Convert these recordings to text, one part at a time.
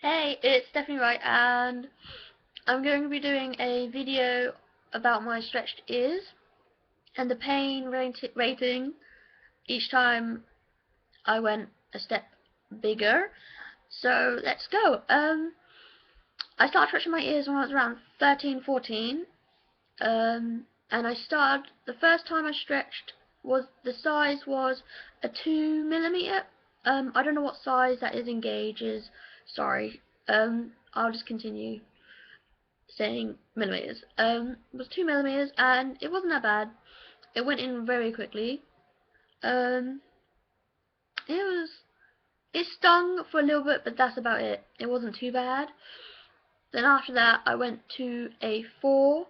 Hey, it's definitely right, and I'm going to be doing a video about my stretched ears and the pain rating each time I went a step bigger. So let's go. I started stretching my ears when I was around 13, 14, and the first time I stretched the size was a 2 millimeter. I don't know what size that is in gauges. Sorry. I'll just continue saying millimeters. It was 2 millimeters, and it wasn't that bad. It went in very quickly. Um, it was it stung for a little bit, but that's about it. It wasn't too bad. Then after that, I went to a 4,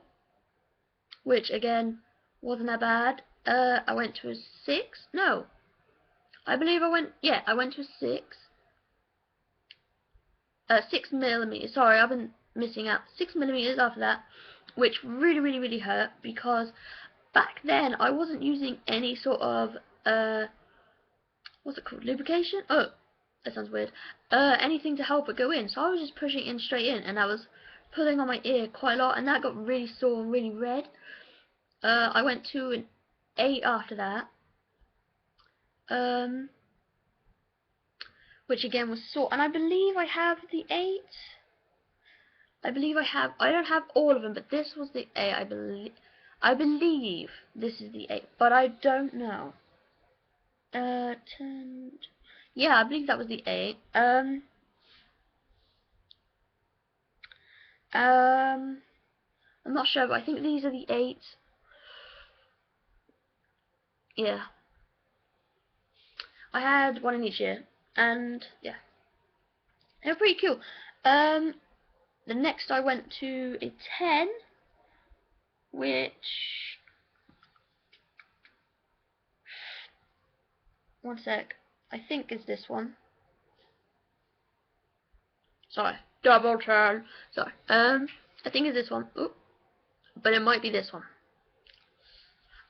which again wasn't that bad. I went to a 6. No, I believe I went. Yeah, I went to a 6. 6 millimeters. Sorry, I've been missing out. 6 millimeters after that, which really hurt because back then I wasn't using any sort of what's it called, lubrication. Oh, that sounds weird. Anything to help it go in. So I was just pushing it in straight in, and I was pulling on my ear quite a lot, and that got really sore and really red. I went to an 8 after that. Which again was sore, and I believe I have the 8. I don't have all of them, but this was the 8. I believe this is the 8, but I don't know. 10. Yeah, I believe that was the 8. I'm not sure, but I think these are the 8. Yeah, I had one in each ear, and yeah, they were pretty cool. The next I went to a 10, which, one sec, I think is this one. Sorry, double turn. Sorry. I think it's this one. Oop. But it might be this one.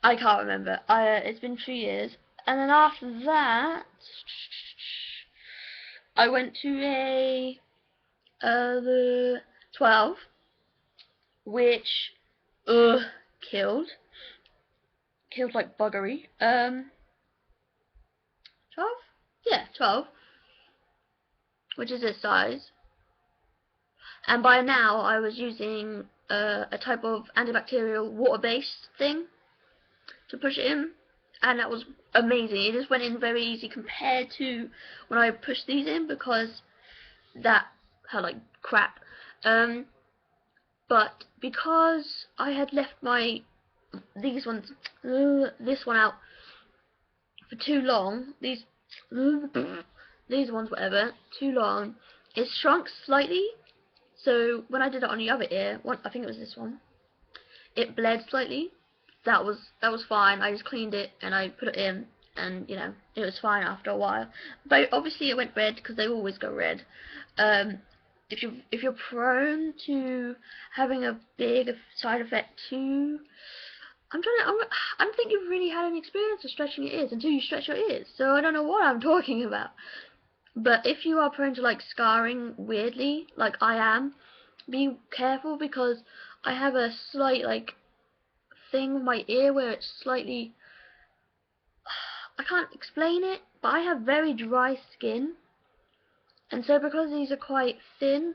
I can't remember. It's been 2 years. And then after that, I went to the 12, which killed like buggery. 12? Yeah, 12, which is this size. And by now I was using a type of antibacterial water-based thing to push it in, and that was amazing. It just went in very easy compared to when I pushed these in, because that had like crap. But because I had left this one out for too long, these ones, whatever, too long, it shrunk slightly. So when I did it on the other ear, I think it was this one, it bled slightly. That was fine. I just cleaned it and I put it in, and you know, it was fine after a while. But obviously it went red because they always go red. If you're prone to having a big side effect too, I don't think you've really had any experience of stretching your ears until you stretch your ears. So I don't know what I'm talking about. But if you are prone to like scarring weirdly, like I am, be careful, because I have a slight like thing with my ear where it's slightly, I can't explain it, but I have very dry skin, and so because these are quite thin,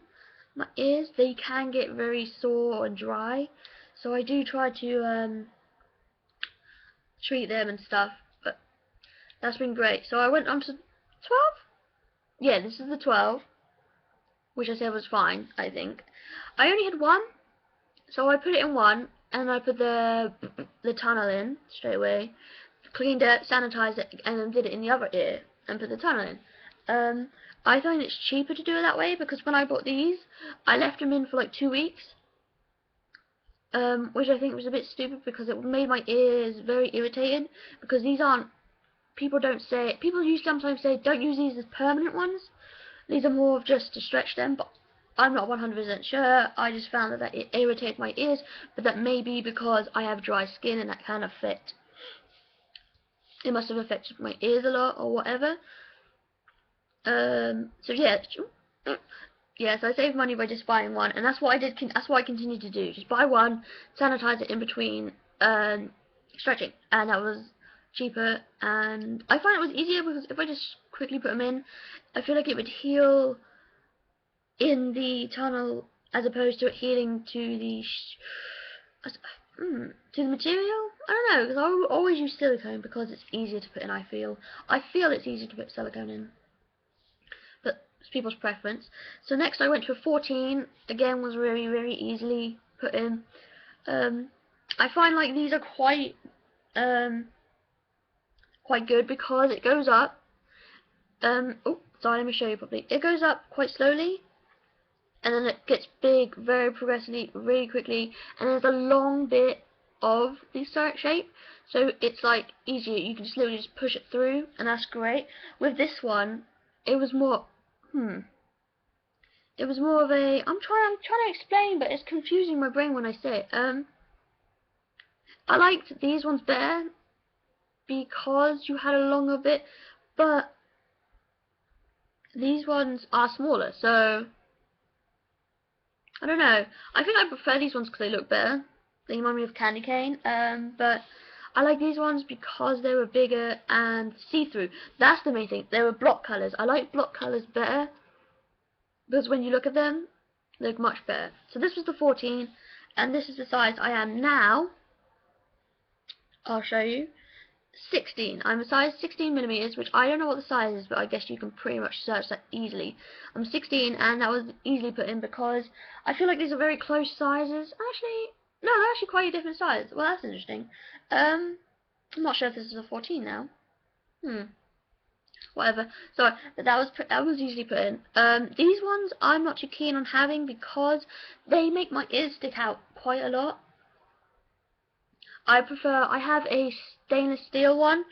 my ears, they can get very sore and dry. So I do try to treat them and stuff, but that's been great. So I went on to 12. Yeah, this is the 12, which I said was fine. I think I only had one, so I put it in one, and I put the tunnel in straight away, cleaned it, sanitized it, and then did it in the other ear and put the tunnel in. I find it's cheaper to do it that way, because when I bought these, I left them in for like 2 weeks, which I think was a bit stupid because it made my ears very irritated, because these aren't, people sometimes say don't use these as permanent ones. These are more of just to stretch them, but I'm not 100% sure. I just found that it irritated my ears, but that may be because I have dry skin, and that can affect, it must have affected my ears a lot or whatever. So yeah, yeah, so I saved money by just buying one, and that's what I did. That's what I continued to do. Just buy one, sanitize it in between stretching, and that was cheaper. And I find it was easier because if I just quickly put them in, I feel like it would heal in the tunnel as opposed to it healing to the to the material. I don't know, because I always use silicone because it's easier to put in. I feel it's easier to put silicone in, but it's people's preference. So next I went to a 14. Again, was very easily put in. I find like these are quite good because it goes up. Oh, sorry, let me show you properly. It goes up quite slowly, and then it gets big very progressively, really quickly, and there's a long bit of the shape, so it's like easier. You can just literally just push it through, and that's great. With this one, it was more, it was more of a, I'm trying to explain, but it's confusing my brain when I say it. I liked these ones better because you had a longer bit, but these ones are smaller, so I don't know. I think I prefer these ones because they look better. They remind me of candy cane. But I like these ones because they were bigger and see-through. That's the main thing. They were block colours. I like block colours better because when you look at them, they look much better. So this was the 14, and this is the size I am now. I'll show you. 16. I'm a size 16 millimeters, which I don't know what the size is, but I guess you can pretty much search that easily. I'm 16, and that was easily put in because I feel like these are very close sizes. Actually, no, they're actually quite a different size. Well, that's interesting. I'm not sure if this is a 14 now. Whatever. So that was easily put in. These ones I'm not too keen on having because they make my ears stick out quite a lot. I have a stainless steel one,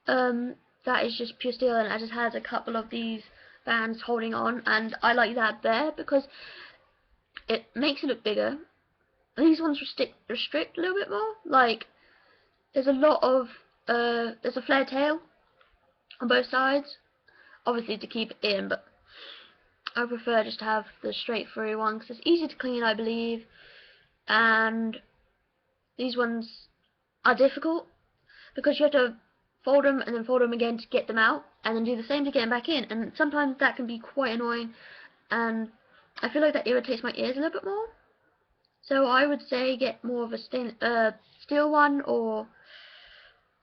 that is just pure steel, and it just has a couple of these bands holding on, and I like that there because it makes it look bigger. These ones restrict a little bit more, like there's a lot of, there's a flared tail on both sides, obviously to keep it in, but I prefer just to have the straight through one because it's easy to clean, I believe, and these ones are difficult because you have to fold them and then fold them again to get them out, and then do the same to get them back in, and sometimes that can be quite annoying, and I feel like that irritates my ears a little bit more. So I would say get more of a steel one or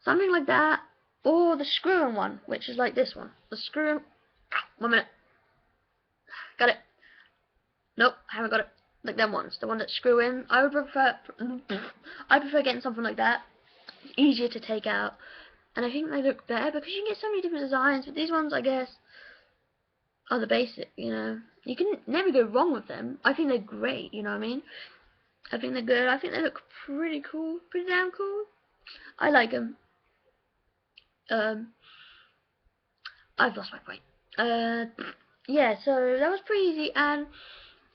something like that, or the screw-in one, which is like this one. The screw-in. 1 minute. Got it. Nope, I haven't got it. Like them ones, the one that screw in. I prefer getting something like that. It's easier to take out, and I think they look better because you can get so many different designs. But these ones, I guess, are the basic. You know, you can never go wrong with them. I think they're great. You know what I mean? I think they're good. I think they look pretty cool, pretty damn cool. I like them. I've lost my point. Yeah, so that was pretty easy, and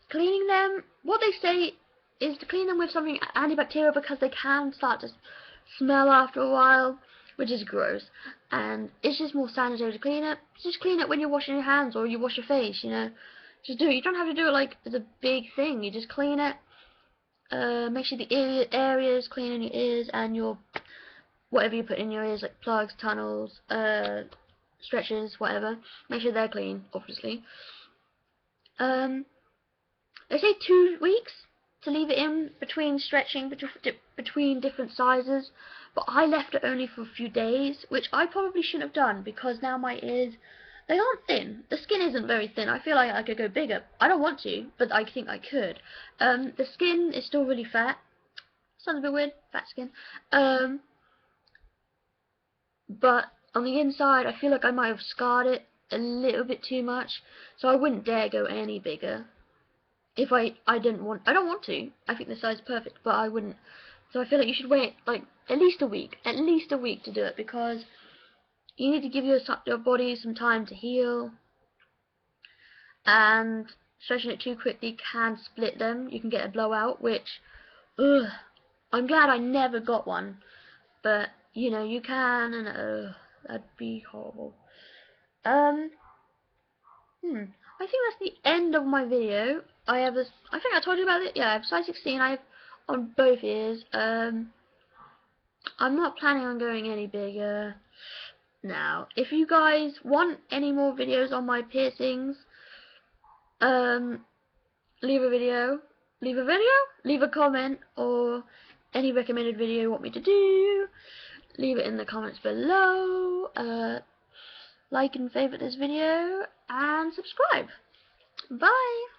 cleaning them, what they say is to clean them with something antibacterial because they can start to smell after a while, which is gross, and it's just more sanitary to clean it. Just clean it when you're washing your hands or you wash your face, you know. Just do it. You don't have to do it like it's a big thing. You just clean it. Make sure the areas clean in your ears and your whatever you put in your ears, like plugs, tunnels, stretchers, whatever. Make sure they're clean, obviously. They say 2 weeks to leave it in between stretching between different sizes, but I left it only for a few days, which I probably shouldn't have done because now my ears, they aren't thin. The skin isn't very thin. I feel like I could go bigger. I don't want to, but I think I could. The skin is still really fat. Sounds a bit weird, fat skin. But on the inside, I feel like I might have scarred it a little bit too much, so I wouldn't dare go any bigger. If I don't want to. I think the size is perfect, but I wouldn't. So I feel like you should wait like at least a week to do it, because you need to give your body some time to heal, and stretching it too quickly can split them. You can get a blowout, which, ugh, I'm glad I never got one, but you know you can, and that'd be horrible. I think that's the end of my video. I think I told you about it. Yeah, I have size 16. I have on both ears. I'm not planning on going any bigger now. If you guys want any more videos on my piercings, leave a comment, or any recommended video you want me to do. Leave it in the comments below. Like and favorite this video, and subscribe. Bye.